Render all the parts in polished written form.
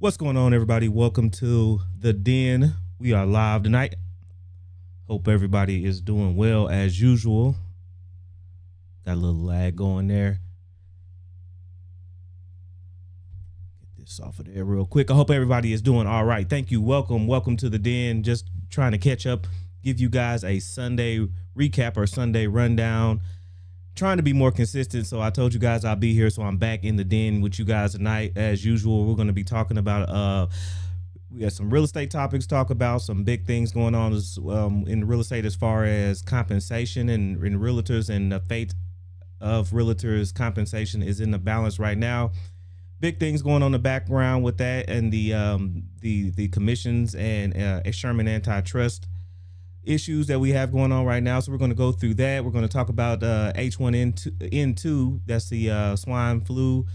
What's going on, everybody? Welcome to the Den. We are live tonight. Hope everybody is doing well as usual. Got a little lag going there. Get this off of there real quick. I hope everybody is doing all right. Thank you. Welcome to the Den. Just trying to catch up, give you guys a Sunday recap or Sunday rundown. Trying to be more consistent, so I told you guys I'll be here, so I'm back in the Den with you guys tonight as usual. We're going to be talking about we got some real estate topics, talk about some big things going on in real estate as far as compensation and in realtors, and the fate of realtors. Compensation is in the balance right now. Big things going on in the background with that, and the commissions and Sherman antitrust issues that we have going on right now. So we're going to go through that. We're going to talk about H1N2. That's the swine flu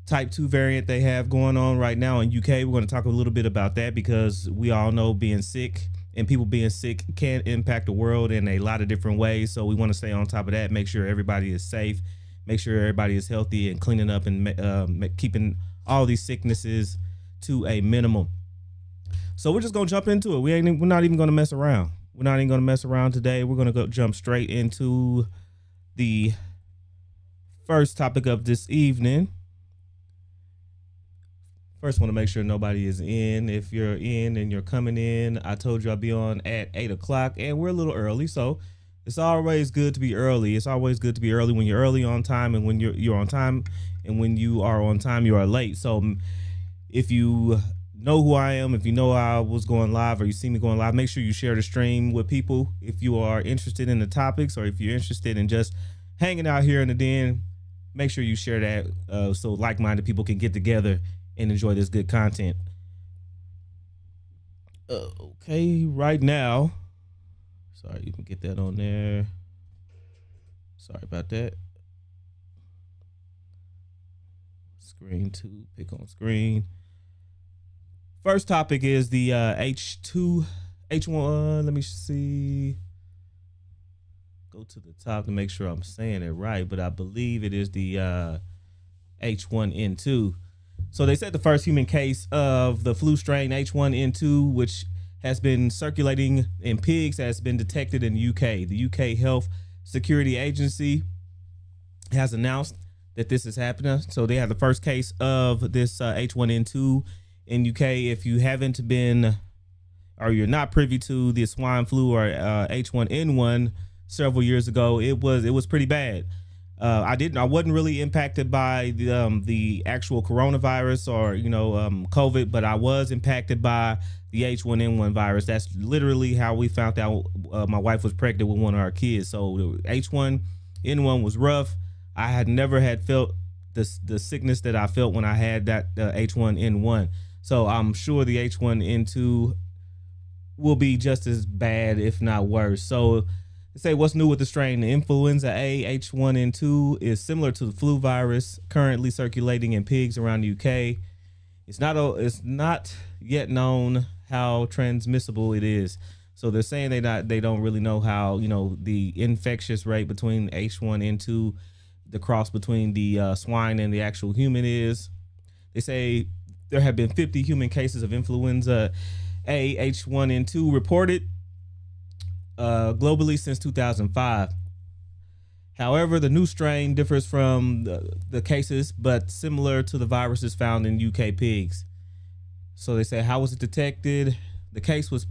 type 2 variant they have going on right now in UK. We're going to talk a little bit about that because we all know being sick and people being sick can impact the world in a lot of different ways. So we want to stay on top of that, make sure everybody is safe, make sure everybody is healthy, and cleaning up and keeping all these sicknesses to a minimum. So we're just going to jump into it. We're not even going to mess around. We're not even going to mess around today. We're going to jump straight into the first topic of this evening. First, want to make sure nobody is in. If you're in and you're coming in, I told you I'll be on at 8 o'clock, and we're a little early, so it's always good to be early. It's always good to be early when you're early on time, and when you're on time, and when you are on time, you are late. So if you know who I am, if you know I was going live or you see me going live, make sure you share the stream with people. If you are interested in the topics, or if you're interested in just hanging out here in the Den, make sure you share that so like-minded people can get together and enjoy this good content. Okay, right now, sorry, you can get that on there. Sorry about that. Screen 2, pick on screen. First topic is the H1. Let me see. Go to the top to make sure I'm saying it right, but I believe it is the H1N2. So they said the first human case of the flu strain H1N2, which has been circulating in pigs, has been detected in the UK. The UK Health Security Agency has announced that this is happening. So they have the first case of this H1N2 in UK. If you haven't been, or you're not privy to the swine flu or H1N1 several years ago, it was pretty bad. I wasn't really impacted by the actual coronavirus or COVID, but I was impacted by the H1N1 virus. That's literally how we found out my wife was pregnant with one of our kids. So the H1N1 was rough. I had never felt the sickness that I felt when I had that H1N1. So I'm sure the H1N2 will be just as bad, if not worse. So they say what's new with the strain. The influenza A H1N2 is similar to the flu virus currently circulating in pigs around the UK. It's not yet known how transmissible it is. So they're saying they don't really know how, the infectious rate between H1N2, the cross between the swine and the actual human is. They say there have been 50 human cases of influenza A H1N2 reported globally since 2005. However, the new strain differs from the cases, but similar to the viruses found in UK pigs. So they say, how was it detected? The case was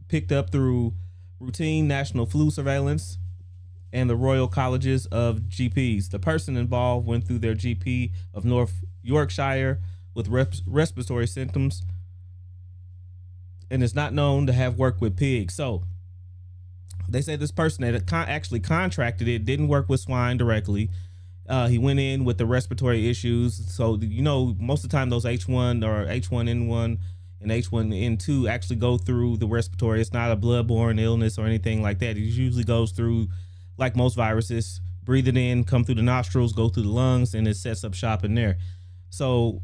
picked up through routine national flu surveillance and the Royal Colleges of GPs. The person involved went through their GP of North Yorkshire with respiratory symptoms and is not known to have worked with pigs. So they say this person that actually contracted it didn't work with swine directly. He went in with the respiratory issues. So, most of the time those H1 or H1N1 and H1N2 actually go through the respiratory. It's not a bloodborne illness or anything like that. It usually goes through, like most viruses, breathe it in, come through the nostrils, go through the lungs, and it sets up shop in there. So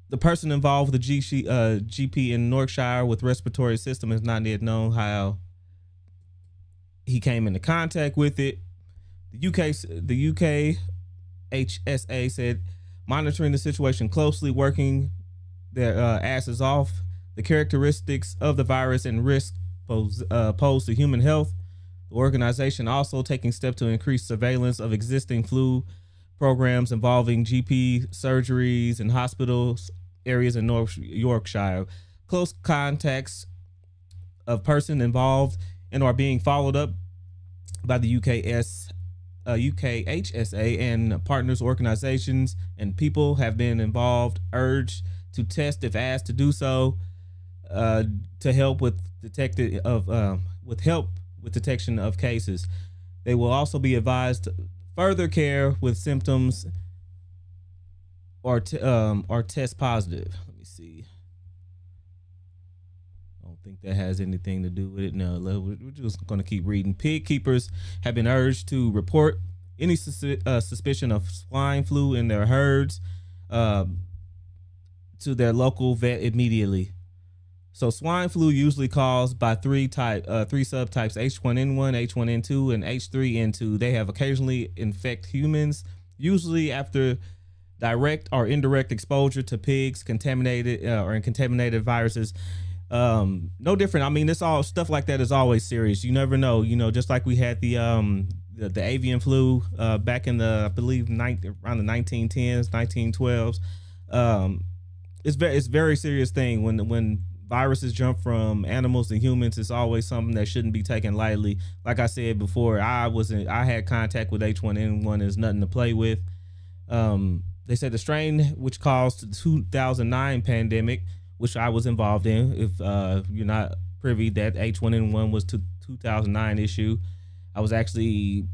the person involved with the GP in Yorkshire with respiratory system is not yet known how he came into contact with it. The UK HSA said monitoring the situation closely, working their asses off, the characteristics of the virus and risk posed to human health. The organization also taking steps to increase surveillance of existing flu programs involving GP surgeries and hospitals areas in North Yorkshire. Close contacts of person involved and are being followed up by the UKHSA and partners organizations, and people have been involved, urged to test if asked to do so, uh, to help with detected of with help with detection of cases. They will also be advised further care with symptoms or test positive. Let me see. I don't think that has anything to do with it. No, we're just going to keep reading. Pig keepers have been urged to report any suspicion of swine flu in their herds um, to their local vet immediately. So swine flu usually caused by three subtypes: H1N1, H1N2, and H3N2. They have occasionally infect humans, usually after direct or indirect exposure to pigs contaminated or in contaminated viruses. No different. I mean, this all stuff like that is always serious. You never know. You know, just like we had the avian flu back in the, I believe, around the 1910s, 1912s. It's very serious thing when viruses jump from animals to humans. It's always something that shouldn't be taken lightly. Like I said before, I had contact with H1N1. Is nothing to play with. They said the strain which caused the 2009 pandemic, which I was involved in. If you're not privy, that H1N1 was to 2009 issue. I was actually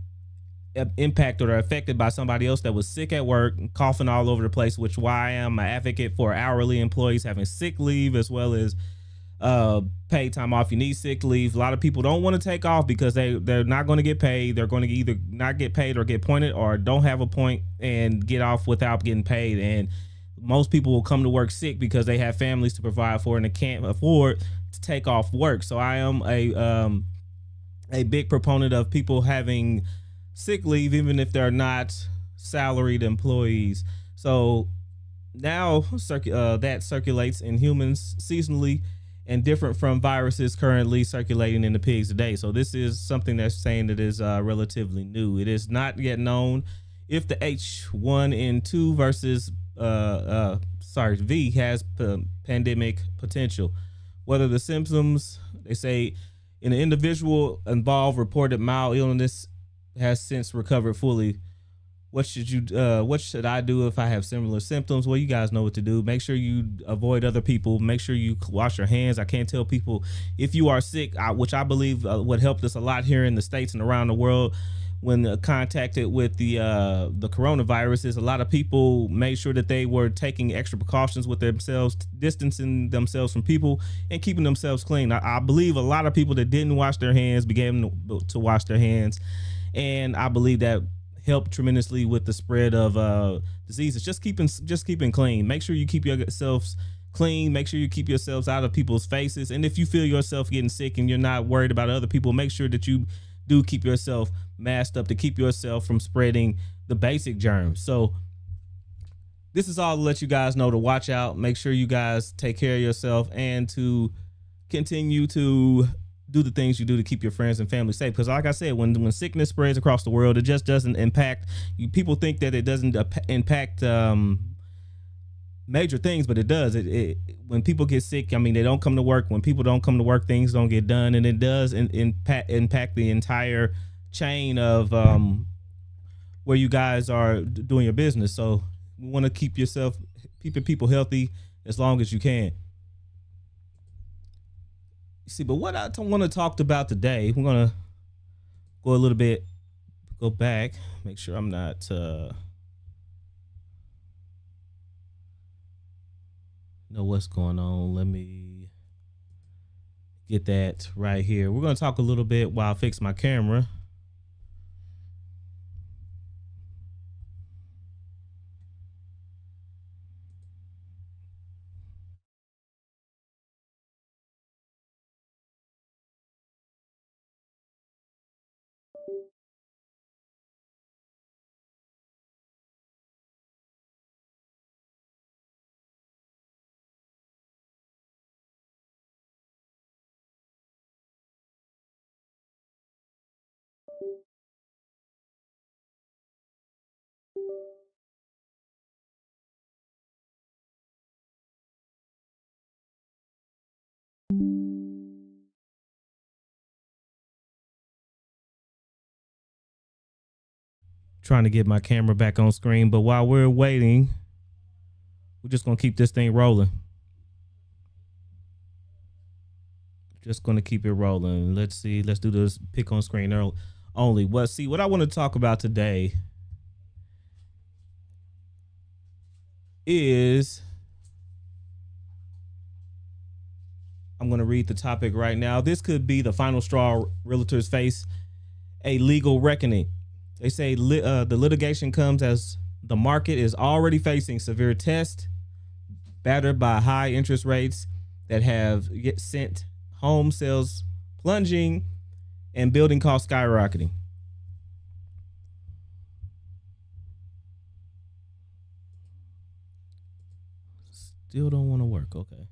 impacted or affected by somebody else that was sick at work, coughing all over the place, which why I am an advocate for hourly employees having sick leave as well as paid time off. You need sick leave. A lot of people don't want to take off because they're not going to get paid. They're going to either not get paid or get pointed, or don't have a point and get off without getting paid. And most people will come to work sick because they have families to provide for and they can't afford to take off work. So I am a big proponent of people having sick leave even if they're not salaried employees. So now that circulates in humans seasonally and different from viruses currently circulating in the pigs today. So this is something that's saying that is relatively new. It is not yet known if the H1N2 versus V has pandemic potential. Whether the symptoms, they say, in an individual involved reported mild illness has since recovered fully. What should I do if I have similar symptoms? Well, you guys know what to do. Make sure you avoid other people. Make sure you wash your hands. I can't tell people if you are sick, which I believe what helped us a lot here in the States and around the world when contacted with the coronavirus is a lot of people made sure that they were taking extra precautions with themselves, distancing themselves from people and keeping themselves clean. I believe a lot of people that didn't wash their hands began to wash their hands, and I believe that helped tremendously with the spread of diseases. Just keeping clean. Make sure you keep yourselves clean. Make sure you keep yourselves out of people's faces. And if you feel yourself getting sick and you're not worried about other people, make sure that you do keep yourself masked up to keep yourself from spreading the basic germs. So this is all to let you guys know to watch out. Make sure you guys take care of yourself and to continue to do the things you do to keep your friends and family safe. Because like I said, when sickness spreads across the world, it just doesn't impact you. People think that it doesn't impact major things, but it does. When people get sick, I mean, they don't come to work. When people don't come to work, things don't get done, and it does impact the entire chain of where you guys are doing your business. So we want to keep people healthy as long as you can. See, but what I want to talk about today, we're gonna go back, make sure I'm not know what's going on. Let me get that right here. We're gonna talk a little bit while I fix my camera. Trying to get my camera back on screen, but while we're waiting, we're just gonna keep this thing rolling. Just gonna keep it rolling. Let's see. Let's do this pick on screen only. Well, see what I want to talk about today is I'm going to read the topic right now. This could be the final straw. Realtors face a legal reckoning. They say the litigation comes as the market is already facing severe tests, battered by high interest rates that have sent home sales plunging and building costs skyrocketing. Still don't want to work. Okay.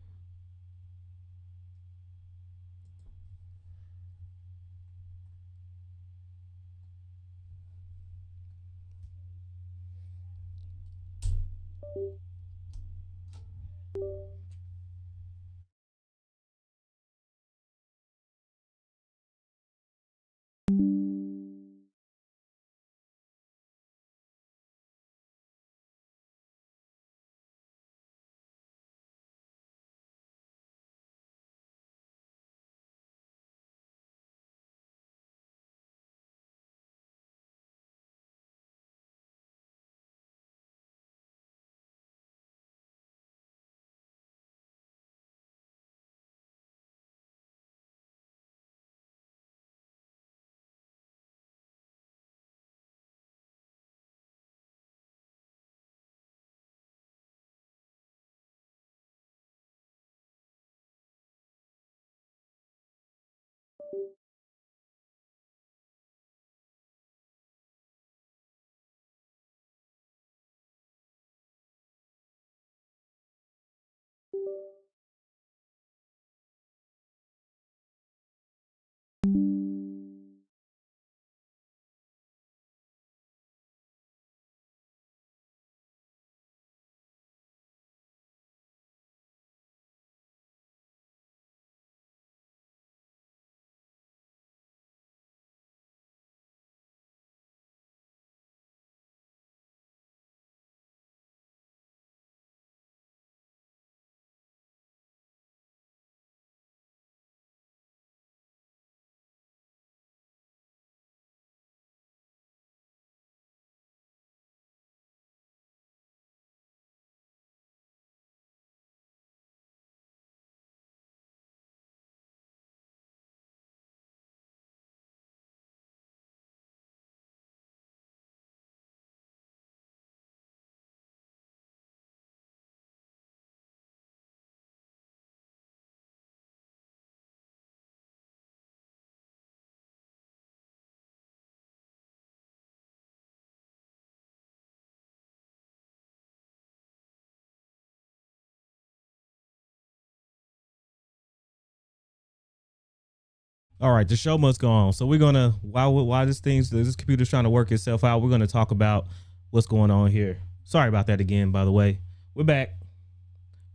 All right, the show must go on. So we're gonna while this computer's trying to work itself out, we're gonna talk about what's going on here. Sorry about that again, by the way. We're back.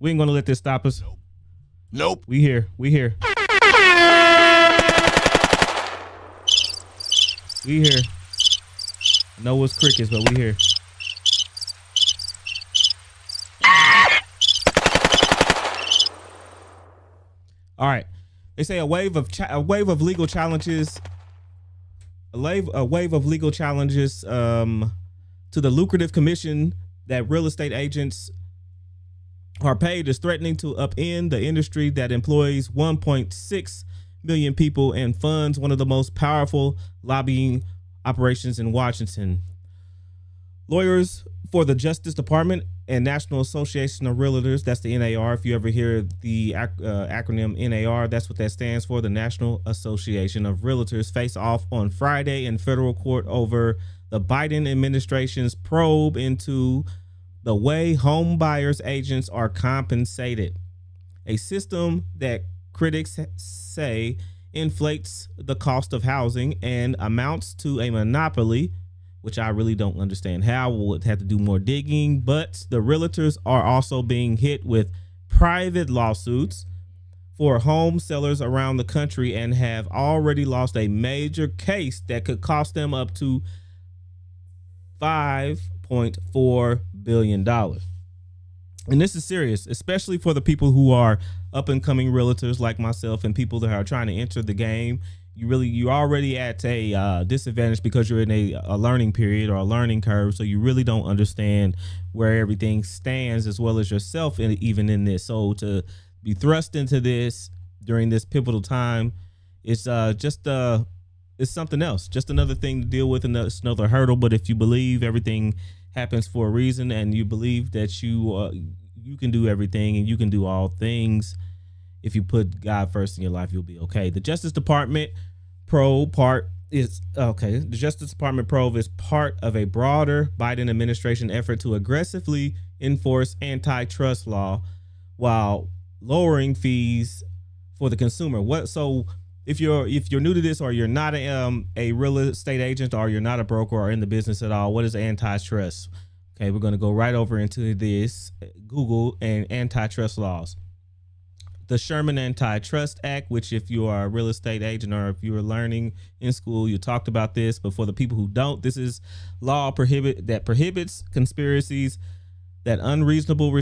We ain't gonna let this stop us. Nope. We here. We here. We here. I know it's crickets, but we here. All right. They say a wave of legal challenges to the lucrative commission that real estate agents are paid is threatening to upend the industry that employs 1.6 million people and funds one of the most powerful lobbying operations in Washington. Lawyers for the Justice Department and National Association of Realtors, that's the NAR. If you ever hear the acronym NAR, that's what that stands for, the National Association of Realtors, face off on Friday in federal court over the Biden administration's probe into the way home buyers agents are compensated, a system that critics say inflates the cost of housing and amounts to a monopoly, which I really don't understand how. We'll have to do more digging, but the realtors are also being hit with private lawsuits for home sellers around the country and have already lost a major case that could cost them up to $5.4 billion. And this is serious, especially for the people who are up and coming realtors like myself and people that are trying to enter the game. You're already at a disadvantage because you're in a learning period or a learning curve. So you really don't understand where everything stands as well as yourself, even in this. So to be thrust into this during this pivotal time, it's it's something else, just another thing to deal with, and it's another hurdle. But if you believe everything happens for a reason, and you believe that you can do everything and you can do all things, if you put God first in your life, you'll be okay. The Justice Department probe is part of a broader Biden administration effort to aggressively enforce antitrust law while lowering fees for the consumer. So if you're new to this, or you're not a real estate agent, or you're not a broker or in the business at all, what is antitrust? Okay, we're going to go right over into this. Google and antitrust laws. The Sherman Antitrust Act, which if you are a real estate agent or if you were learning in school, you talked about this. But for the people who don't, this is law prohibits conspiracies that unreasonably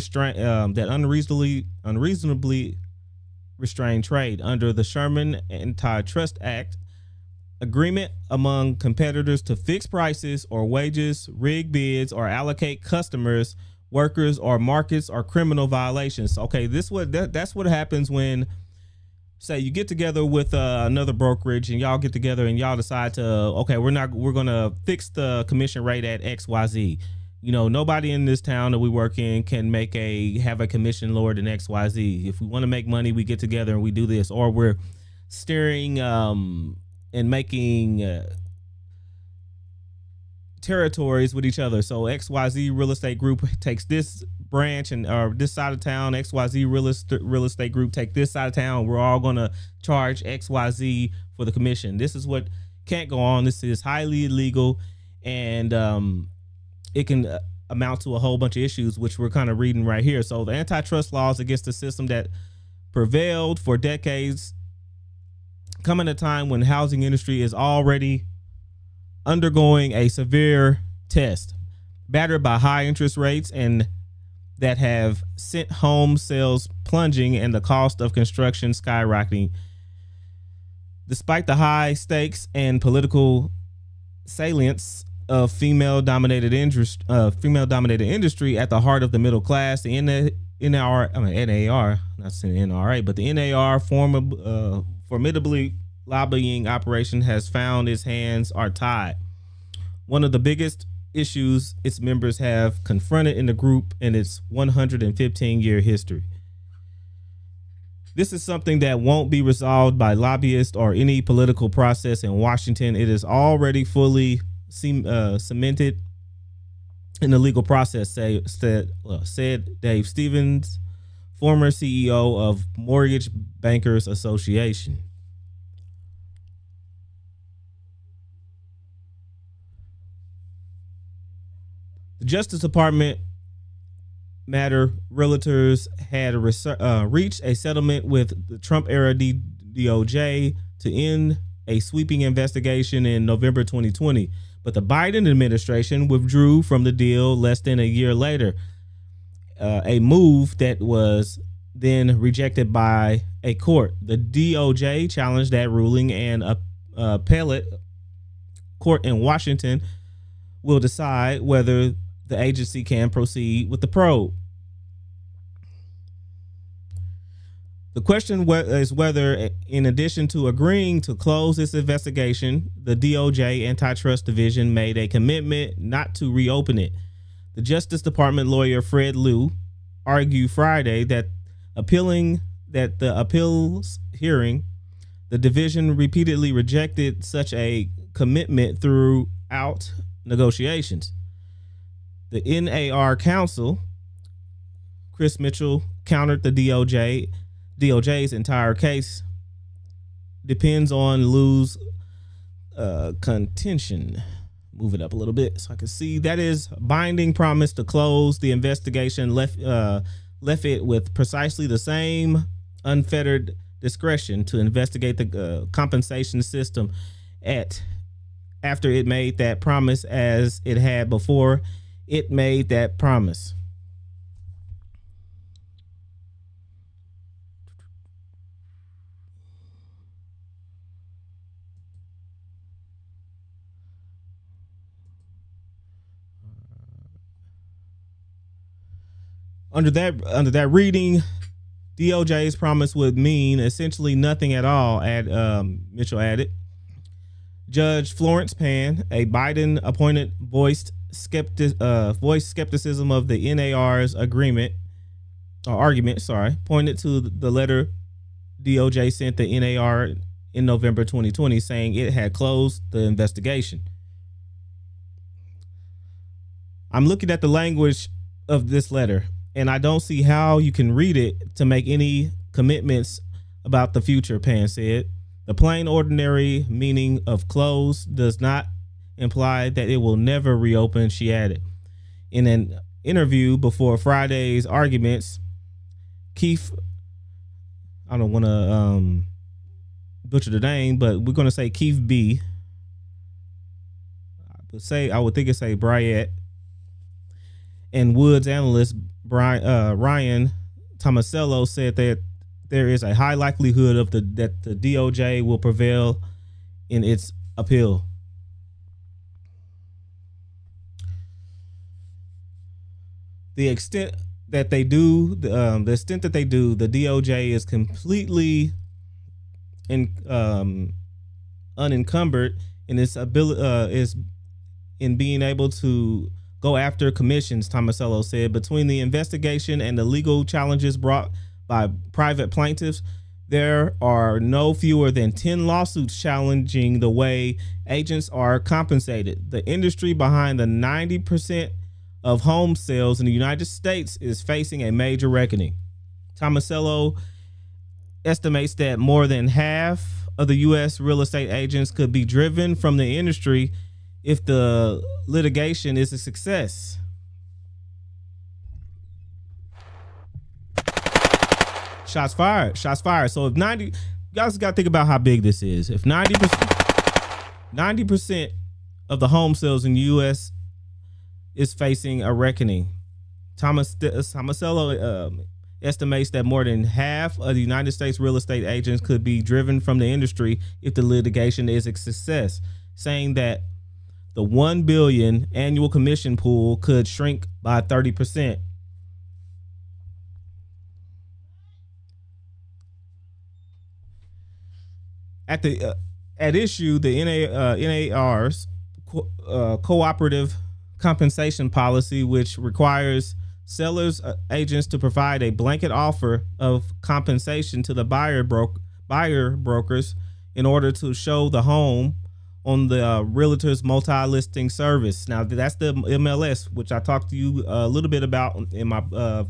restrain trade. Under the Sherman Antitrust Act, agreement among competitors to fix prices or wages, rig bids, or allocate customers, workers, or markets are criminal violations. Okay, that's what happens when, say, you get together with another brokerage and y'all get together and y'all decide to, okay, we're gonna fix the commission rate at XYZ. You know, nobody in this town that we work in can have a commission lower than XYZ. If we want to make money, we get together and we do this, or we're steering and making territories with each other. So XYZ real estate group takes this branch or this side of town. XYZ real estate group take this side of town. We're all going to charge XYZ for the commission. This is what can't go on. This is highly illegal, and it can amount to a whole bunch of issues, which we're kind of reading right here. So the antitrust laws against the system that prevailed for decades come at a time when the housing industry is already undergoing a severe test, battered by high interest rates and that have sent home sales plunging and the cost of construction skyrocketing. Despite the high stakes and political salience of female-dominated industry at the heart of the middle class, the NAR, not saying NRA, but the NAR formidably lobbying operation has found its hands are tied. One of the biggest issues its members have confronted in the group in its 115-year history. This is something that won't be resolved by lobbyists or any political process in Washington. It is already fully cemented in the legal process, said Dave Stevens, former CEO of Mortgage Bankers Association. The Justice Department matter, realtors had reached a settlement with the Trump-era DOJ to end a sweeping investigation in November 2020. But the Biden administration withdrew from the deal less than a year later, a move that was then rejected by a court. The DOJ challenged that ruling, and appellate court in Washington will decide whether the agency can proceed with the probe. The question is whether, in addition to agreeing to close this investigation, the DOJ Antitrust Division made a commitment not to reopen it. The Justice Department lawyer Fred Liu argued Friday that the appeals hearing, the division repeatedly rejected such a commitment throughout negotiations. The NAR counsel, Chris Mitchell, countered the DOJ's entire case depends on Liu's contention. Move it up a little bit so I can see. That is binding promise to close the investigation, left it with precisely the same unfettered discretion to investigate the compensation system at after it made that promise as it had before it made that promise. Under that reading, DOJ's promise would mean essentially nothing at all. Mitchell added. Judge Florence Pan, a Biden-appointed, voiced skepticism of the NAR's argument. Pointed to the letter DOJ sent the NAR in November 2020, saying it had closed the investigation. I'm looking at the language of this letter, and I don't see how you can read it to make any commitments about the future, Pan said. The plain ordinary meaning of close does not imply that it will never reopen, she added. In an interview before Friday's arguments, Keith, I don't want to butcher the name, but we're going to say Keith B. I would think it's a Bryant, and Woods analyst Ryan Tomasello said that there is a high likelihood that the DOJ will prevail in its appeal. The extent that they do, the DOJ is completely unencumbered in its ability is in being able to go after commissions, Tomasello said. Between the investigation and the legal challenges brought by private plaintiffs, there are no fewer than 10 lawsuits challenging the way agents are compensated. The industry behind the 90% of home sales in the United States is facing a major reckoning. Tomasello estimates that more than half of the U.S. real estate agents could be driven from the industry if the litigation is a success. Shots fired. So if 90, you guys got to think about how big this is. If 90% of the home sales in the U.S. is facing a reckoning, Tomasello estimates that more than half of the United States real estate agents could be driven from the industry if the litigation is a success, saying that the $1 billion annual commission pool could shrink by 30%. At issue, the NAR's cooperative compensation policy, which requires sellers agents to provide a blanket offer of compensation to the buyer brokers in order to show the home on the realtor's multi-listing service. Now, that's the MLS, which I talked to you a little bit about in my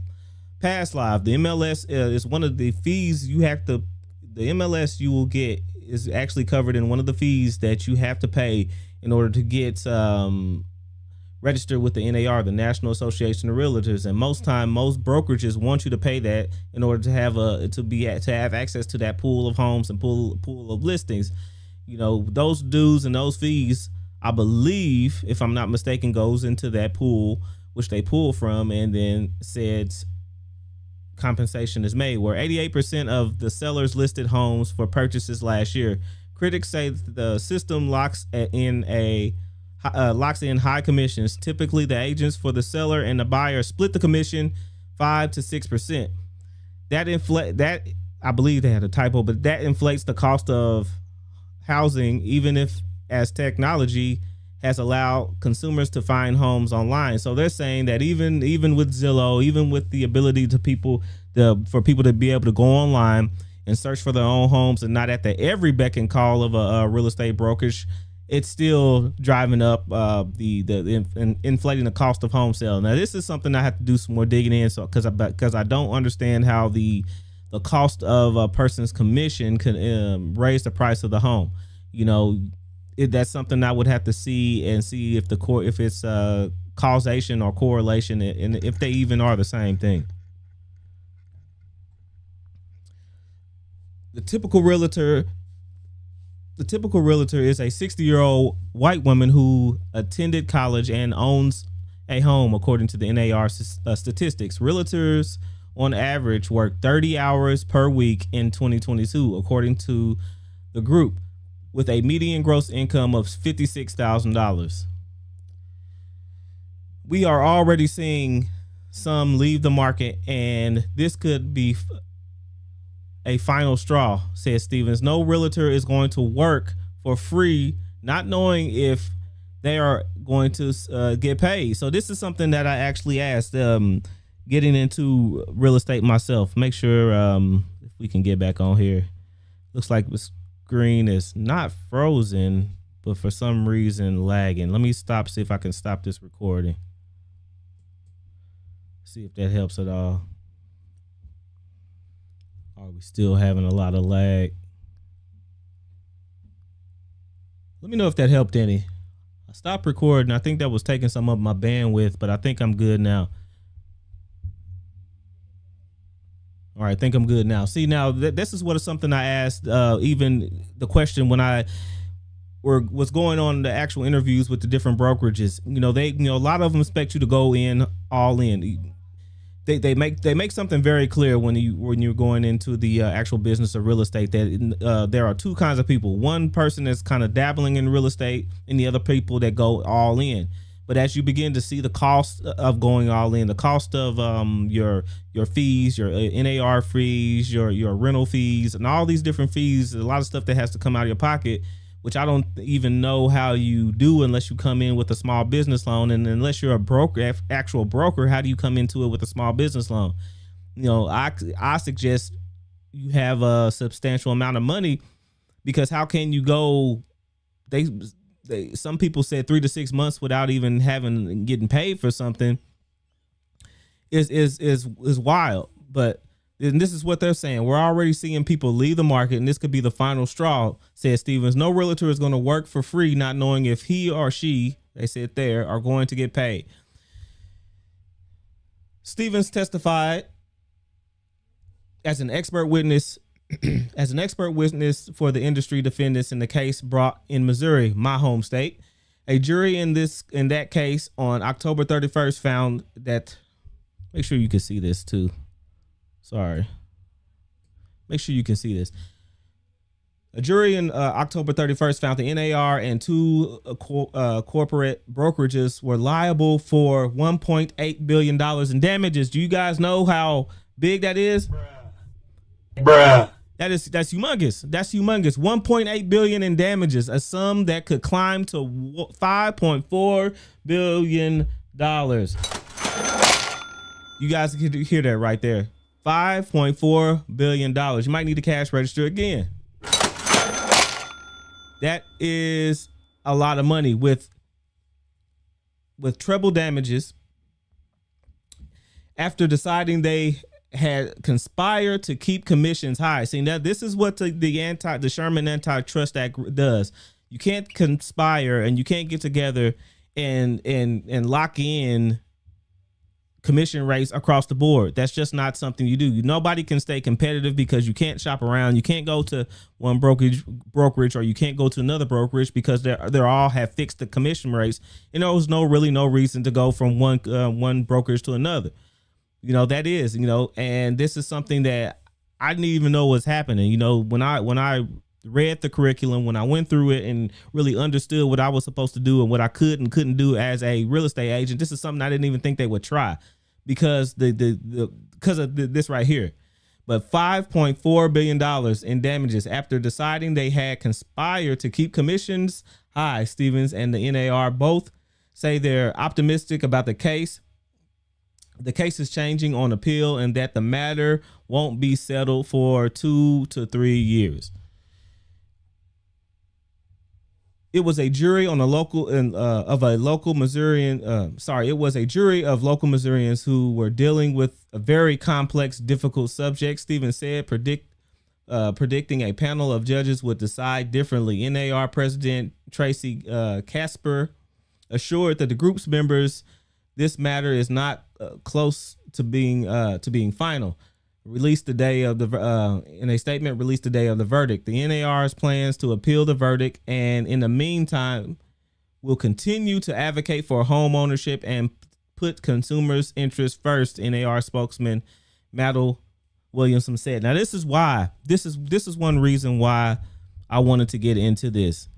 past live. The MLS is one of the fees you have to. The MLS you will get is actually covered in one of the fees that you have to pay in order to get registered with the NAR, the National Association of Realtors. And most brokerages want you to pay that in order to have access to that pool of homes and pool of listings. You know, those dues and those fees, I believe, if I'm not mistaken, goes into that pool, which they pull from, and then said compensation is made, where 88% of the sellers listed homes for purchases last year. Critics say the system locks in high commissions. Typically, the agents for the seller and the buyer split the commission 5 to 6%. That I believe they had a typo, but that inflates the cost of housing, even if as technology has allowed consumers to find homes online. So they're saying that even with Zillow, even with the ability for people to be able to go online and search for their own homes and not at the every beck and call of a real estate brokerage, it's still driving up inflating the cost of home sale. Now, this is something I have to do some more digging in, so because I don't understand how the cost of a person's commission can raise the price of the home. You know, that's something I would have to see if it's causation or correlation, and if they even are the same thing. The typical realtor The typical realtor is a 60-year-old white woman who attended college and owns a home, according to the NAR statistics. Realtors on average work 30 hours per week in 2022, according to the group, with a median gross income of $56,000. We are already seeing some leave the market, and this could be a final straw, says Stevens. No realtor is going to work for free, not knowing if they are going to get paid. So this is something that I actually asked, getting into real estate myself. Make sure if we can get back on here. Looks like the screen is not frozen, but for some reason lagging. Let me stop, see if I can stop this recording. See if that helps at all. Are we still having a lot of lag? Let me know if that helped any. I stopped recording. I think that was taking some of my bandwidth, but I think I'm good now. All right, I think I'm good now. See, now this is something I asked, even the question when I was going on the actual interviews with the different brokerages. A lot of them expect you to go in all in. They make something very clear when you're going into the actual business of real estate, that there are two kinds of people. One person that's kind of dabbling in real estate, and the other people that go all in. But as you begin to see the cost of going all in, the cost of your fees, your NAR fees, your rental fees, and all these different fees, a lot of stuff that has to come out of your pocket, which I don't even know how you do unless you come in with a small business loan. And unless you're a broker, actual broker, how do you come into it with a small business loan? I suggest you have a substantial amount of money, because how can you go? Some people said 3 to 6 months without even getting paid for something is wild. But this is what they're saying. We're already seeing people leave the market, and this could be the final straw, says Stevens. No realtor is going to work for free, not knowing if he or she, they said there, are going to get paid. Stevens testified as an expert witness for the industry defendants in the case brought in Missouri, my home state. A jury in that case on October 31st found that, make sure you can see this too. Sorry. Make sure you can see this. A jury in October 31st found the NAR and two corporate brokerages were liable for $1.8 billion in damages. Do you guys know how big that is? Bruh. That's humongous. That's humongous. 1.8 billion in damages, a sum that could climb to $5.4 billion. You guys can hear that right there. $5.4 billion. You might need to cash register again. That is a lot of money with treble damages after deciding they had conspired to keep commissions high. See, now this is what the Sherman Antitrust Act does. You can't conspire and you can't get together and lock in commission rates across the board. That's just not something you do. Nobody can stay competitive because you can't shop around. You can't go to one brokerage or you can't go to another brokerage because they're all have fixed the commission rates. And there was no reason to go from one brokerage to another. That is, and this is something that I didn't even know was happening. When I read the curriculum, when I went through it and really understood what I was supposed to do and what I could and couldn't do as a real estate agent, this is something I didn't even think they would try because because of this right here. But $5.4 billion in damages after deciding they had conspired to keep commissions high. Stevens and the NAR both say they're optimistic about the case. The case is changing on appeal and that the matter won't be settled for 2 to 3 years. It was a jury on a local Missourian. It was a jury of local Missourians who were dealing with a very complex, difficult subject. Stevens said, predicting a panel of judges would decide differently. NAR President Tracy Casper assured that the group's members this matter is not close to being final. released the day of the in a statement released the day of the verdict. The NAR's plans to appeal the verdict, and in the meantime, will continue to advocate for home ownership and put consumers' interests first. NAR spokesman Madel Williamson said. Now, this is why. This is one reason why I wanted to get into this.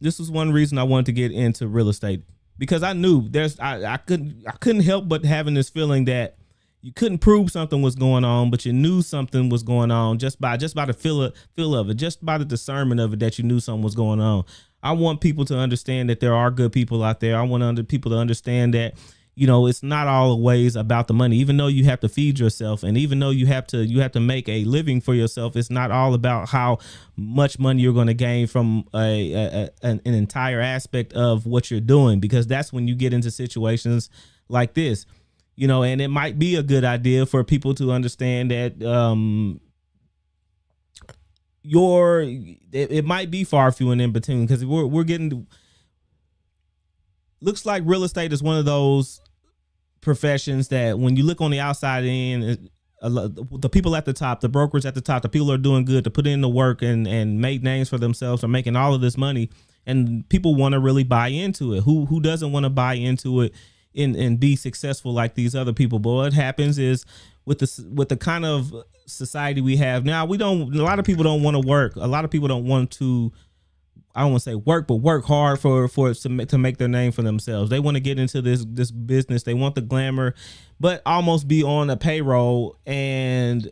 This was one reason I wanted to get into real estate, because I knew I couldn't help but having this feeling that you couldn't prove something was going on, but you knew something was going on just by the feel of it, just by the discernment of it, that you knew something was going on. I want people to understand that there are good people out there. I want people to understand that, it's not always about the money. Even though you have to feed yourself, and even though you have to make a living for yourself, it's not all about how much money you're going to gain from an entire aspect of what you're doing, because that's when you get into situations like this. And it might be a good idea for people to understand that it might be far few and in between, because we're getting, looks like real estate is one of those professions that when you look on the outside in, the people at the top, the brokers at the top, the people who are doing good to put in the work and make names for themselves, are making all of this money, and people want to really buy into it. Who doesn't want to buy into it and be successful like these other people? But what happens is, with the kind of society we have now, a lot of people don't want to work. A lot of people don't want to, I don't want to say work, but work hard to make their name for themselves. They want to get into this business. They want the glamour, but almost be on a payroll and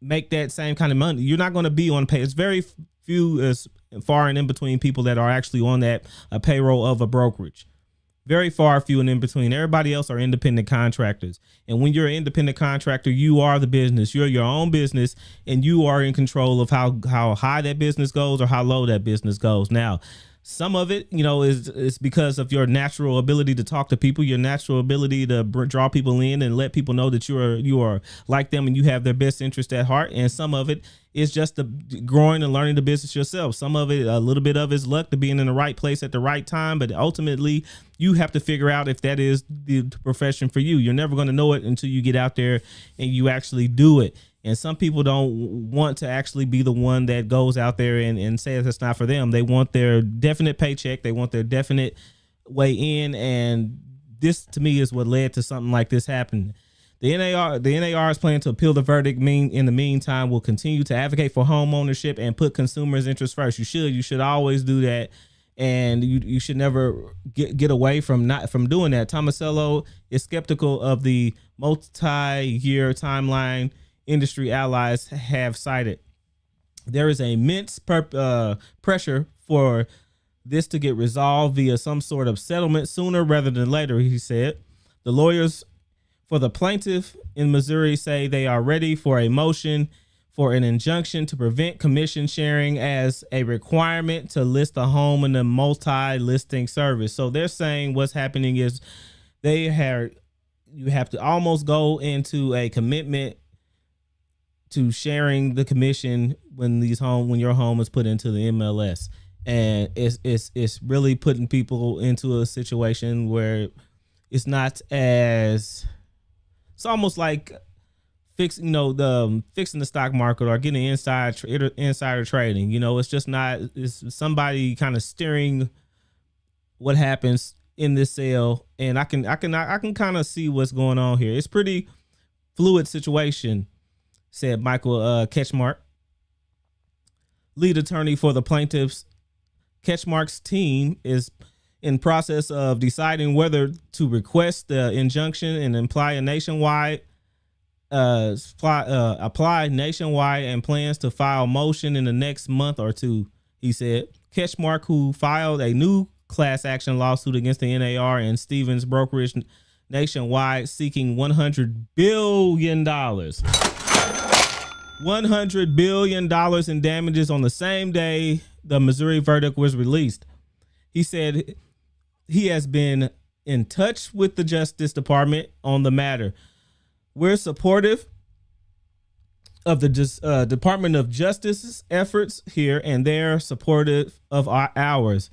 make that same kind of money. You're not going to be on pay. It's very few, as far and in between, people that are actually on that a payroll of a brokerage. Very far, few and in between. Everybody else are independent contractors. And when you're an independent contractor, you are the business. You're your own business, and you are in control of how high that business goes or how low that business goes. Now, some of it, is because of your natural ability to talk to people, your natural ability to draw people in and let people know that you are like them and you have their best interest at heart. And some of it is just the growing and learning the business yourself. Some of it, a little bit of, is luck, to being in the right place at the right time. But ultimately, you have to figure out if that is the profession for you. You're never going to know it until you get out there and you actually do it. And some people don't want to actually be the one that goes out there and says it's not for them. They want their definite paycheck. They want their definite way in. And this, to me, is what led to something like this happening. The NAR is planning to appeal the verdict. In the meantime, will continue to advocate for home ownership and put consumers' interests first. You should always do that. And you should never get away from doing that. Tomasello is skeptical of the multi-year timeline industry allies have cited. There is immense pressure for this to get resolved via some sort of settlement sooner rather than later, he said. The lawyers for the plaintiff in Missouri say they are ready for a motion for an injunction to prevent commission sharing as a requirement to list a home in the multi-listing service. So they're saying what's happening is you have to almost go into a commitment to sharing the commission when your home is put into the MLS. And it's really putting people into a situation where it's not as, it's almost like fixing the stock market or getting insider trading. It's just not, it's somebody kind of steering what happens in this sale. And I can kind of see what's going on here. It's pretty fluid situation, said Michael Ketchmark, lead attorney for the plaintiffs. Ketchmark's team is in process of deciding whether to request the injunction and apply nationwide, and plans to file motion in the next month or two, he said. Ketchmark, who filed a new class action lawsuit against the NAR and Stevens Brokerage Nationwide, seeking $100 billion. $100 billion in damages on the same day the Missouri verdict was released. He said he has been in touch with the Justice Department on the matter. We're supportive of the Department of Justice's efforts here, and they're supportive of ours.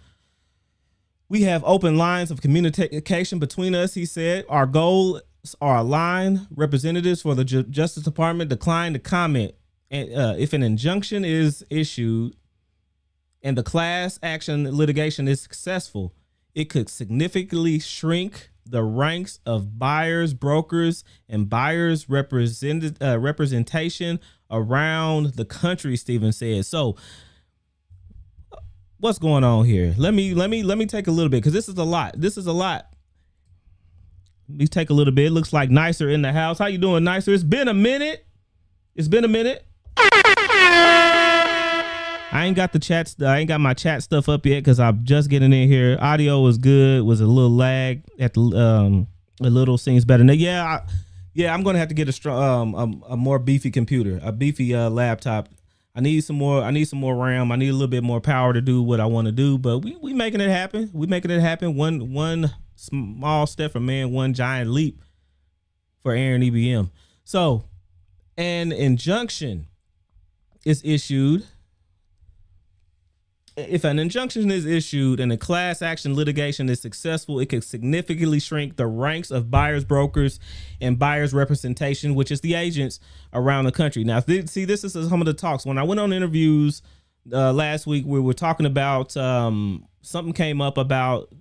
We have open lines of communication between us, he said. Our goal are aligned. Representatives for the Justice Department declined to comment. And if an injunction is issued and the class action litigation is successful, it could significantly shrink the ranks of buyers, brokers, and buyers representation around the country, Stephen said. So what's going on here? Let me take a little bit, because this is a lot. Let me take a little bit. It looks like Nicer in the house. How you doing, Nicer? It's been a minute. I ain't got the chats. I ain't got my chat stuff up yet because I'm just getting in here. Audio was good. Was a little lag at the a little seems better. Now, I'm gonna have to get a strong, a more beefy computer, a beefy laptop. I need some more RAM. I need a little bit more power to do what I want to do. But we making it happen. One small step for man, one giant leap for Aaron EBM. So, an injunction is issued. If an injunction is issued and a class action litigation is successful, it could significantly shrink the ranks of buyers, brokers, and buyers representation, which is the agents around the country. Now, this is some of the talks. When I went on interviews last week, we were talking about something came up about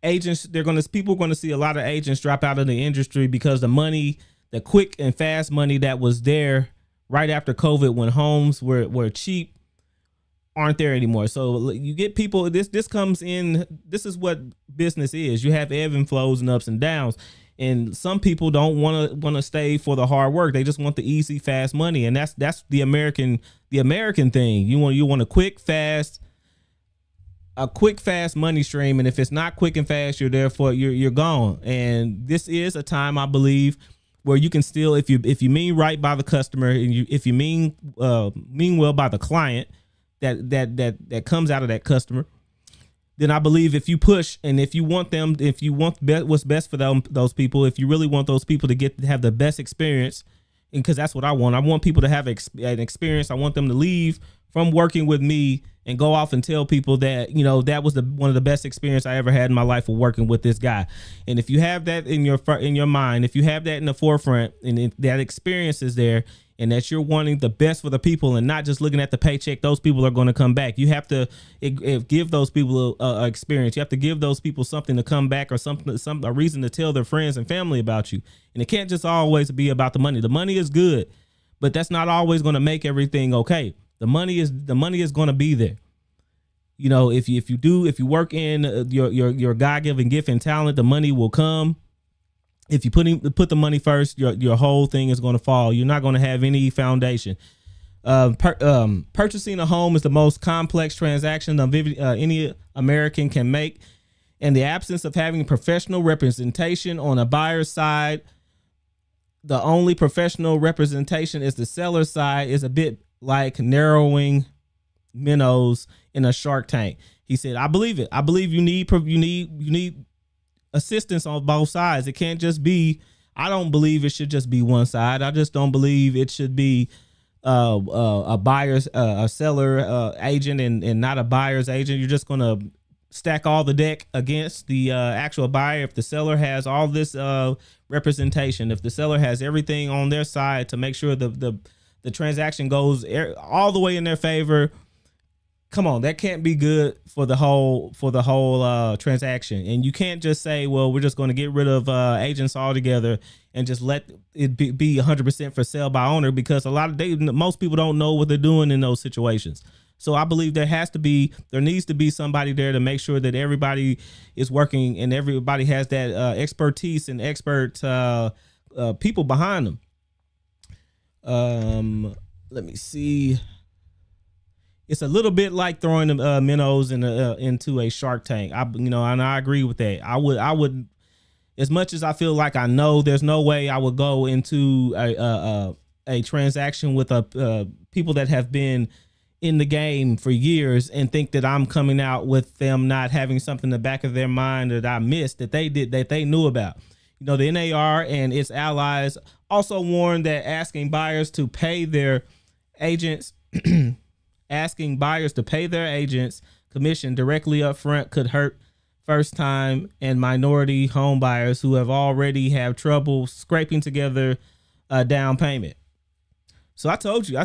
agents. People are going to see a lot of agents drop out of the industry because the quick and fast money that was there right after COVID, when homes were cheap, aren't there anymore. So you get people, this comes in, this is what business is. You have ebb and flows and ups and downs. And some people don't want to stay for the hard work. They just want the easy, fast money. And that's the American thing. You want a quick, fast money stream. And if it's not quick and fast, you're gone. And this is a time, I believe, where you can still, if you mean right by the customer, and if you mean well by the client, that comes out of that customer, then I believe if you push and if you want what's best for those people, if you really want those people to have the best experience, and because that's what I want people to have an experience. I want them to leave from working with me and go off and tell people that, that was one of the best experience I ever had in my life of working with this guy. And if you have that in your mind, if you have that in the forefront, and that experience is there, and that you're wanting the best for the people and not just looking at the paycheck, those people are going to come back. You have to give those people a experience. You have to give those people something to come back, or a reason to tell their friends and family about you. And it can't just always be about the money. The money is good, but that's not always going to make everything okay. The money is going to be there. If you work in your God-given gift and talent, the money will come. If you put the money first, your whole thing is going to fall. You're not going to have any foundation. Purchasing a home is the most complex transaction any American can make. In the absence of having professional representation on a buyer's side, the only professional representation is the seller's side. Is a bit like narrowing minnows in a Shark Tank. He said, I believe it. I believe you need assistance on both sides. It can't just be, I don't believe it should just be one side. I just don't believe it should be a buyer's a seller agent and not a buyer's agent. You're just going to stack all the deck against the actual buyer. If the seller has all this representation, if the seller has everything on their side to make sure the transaction goes all the way in their favor, come on, that can't be good for the whole transaction. And you can't just say, well, we're just going to get rid of agents altogether and just let it be 100% for sale by owner, because most people don't know what they're doing in those situations. So I believe there needs to be somebody there to make sure that everybody is working and everybody has that expertise and expert people behind them. Let me see. It's a little bit like throwing minnows into a Shark Tank. And I agree with that. I would, as much as I feel like I know, there's no way I would go into a transaction with people that have been in the game for years and think that I'm coming out with them not having something in the back of their mind that I missed, that they knew about. The NAR and its allies also warned that asking buyers to pay their agents commission directly up front could hurt first time and minority home buyers who have already have trouble scraping together a down payment. So I told you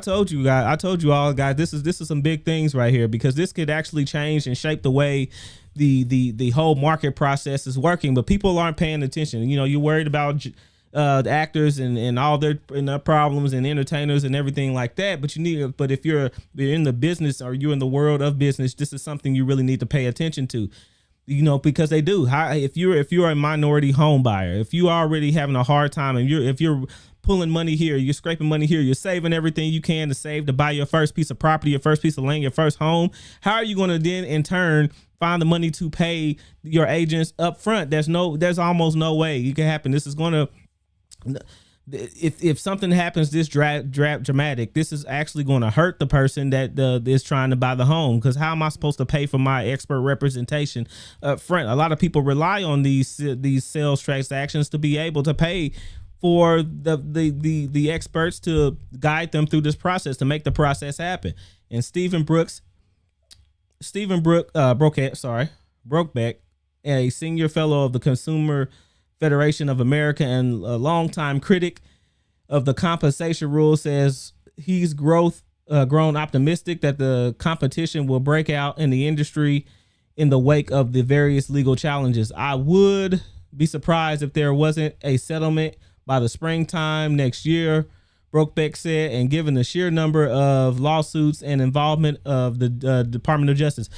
all guys, this is some big things right here, because this could actually change and shape the way the whole market process is working. But people aren't paying attention. You know, you're worried about the actors and all their problems, and entertainers and everything like that. But if you're in the business, or you're in the world of business, this is something you really need to pay attention to. You know, because they do. If you're a minority home buyer, if you are already having a hard time, and if you're pulling money here, you're scraping money here, you're saving everything you can to save to buy your first piece of property, your first piece of land, your first home, how are you going to then in turn find the money to pay your agents up front? There's almost no way it can happen. This is going to, if something happens this dramatic, this is actually going to hurt the person that is trying to buy the home. Because how am I supposed to pay for my expert representation up front? A lot of people rely on these sales transactions to be able to pay for the experts to guide them through this process, to make the process happen. And Brokeback, a senior fellow of the Consumer Federation of America and a longtime critic of the compensation rule, says he's grown optimistic that the competition will break out in the industry in the wake of the various legal challenges. I would be surprised if there wasn't a settlement by the springtime next year, Brokeback said, and given the sheer number of lawsuits and involvement of the Department of Justice.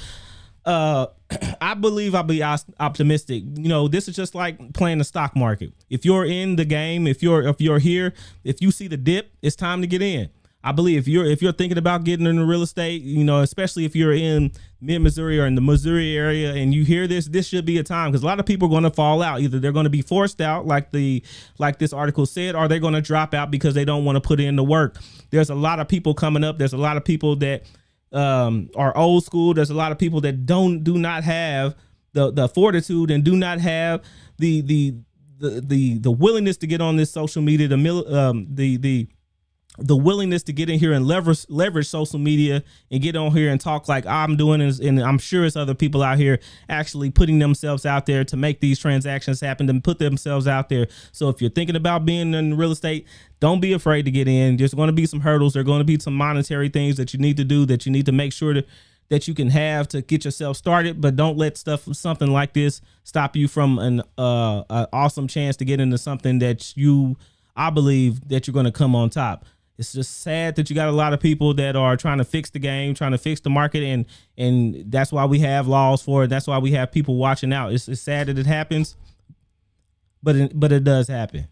I believe I'll be optimistic. You know, this is just like playing the stock market. If you're in the game, if you're here, if you see the dip, it's time to get in. I believe if you're thinking about getting into real estate, you know, especially if you're in mid-Missouri or in the Missouri area, and you hear this should be a time, because a lot of people are going to fall out. Either they're going to be forced out, like this article said, or they're going to drop out because they don't want to put in the work. There's a lot of people coming up. There's a lot of people that are old school. There's a lot of people that do not have the fortitude and do not have the willingness to get on this social media, the willingness to get in here and leverage social media and get on here and talk like I'm doing, and I'm sure it's other people out here actually putting themselves out there to make these transactions happen, to put themselves out there. So if you're thinking about being in real estate, don't be afraid to get in. There's going to be some hurdles. There are going to be some monetary things that you need to do, that you need to make sure that you can have to get yourself started. But don't let something like this stop you from an awesome chance to get into something that I believe that you're going to come on top. It's just sad that you got a lot of people that are trying to fix the game, trying to fix the market, and that's why we have laws for it. That's why we have people watching out. It's sad that it happens, but it does happen.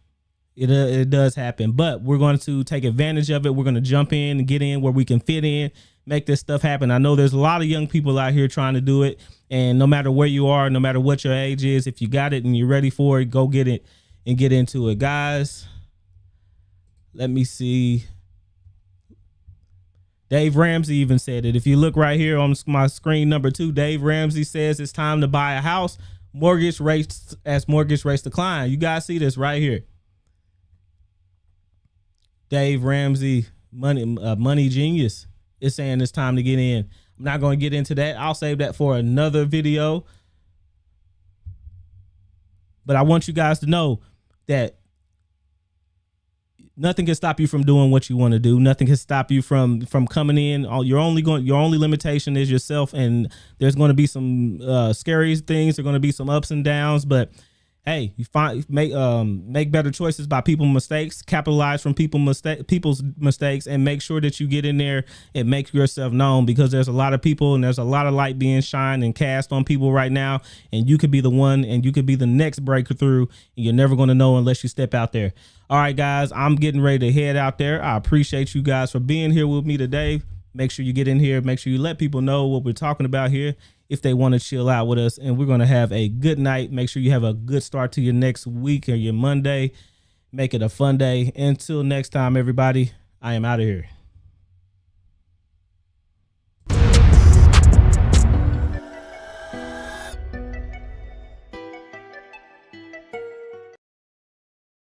It does happen. But we're going to take advantage of it. We're going to jump in and get in where we can fit in, make this stuff happen. I know there's a lot of young people out here trying to do it, and no matter where you are, no matter what your age is, if you got it and you're ready for it, go get it and get into it, guys. Let me see. Dave Ramsey even said it. If you look right here on my screen, number 2, Dave Ramsey says it's time to buy a house. Mortgage rates decline. You guys see this right here. Dave Ramsey, money genius, is saying it's time to get in. I'm not going to get into that. I'll save that for another video. But I want you guys to know that nothing can stop you from doing what you want to do. Nothing can stop you from coming in. Your only limitation is yourself, and there's going to be some scary things. There are going to be some ups and downs, but hey, you make better choices by people's mistakes, capitalize from people's mistakes, and make sure that you get in there and make yourself known, because there's a lot of people and there's a lot of light being shined and cast on people right now, and you could be the one, and you could be the next breakthrough, and you're never going to know unless you step out there. All right, guys, I'm getting ready to head out there. I appreciate you guys for being here with me today. Make sure you get in here. Make sure you let people know what we're talking about here if they want to chill out with us. And we're going to have a good night. Make sure you have a good start to your next week or your Monday. Make it a fun day. Until next time, everybody, I am out of here.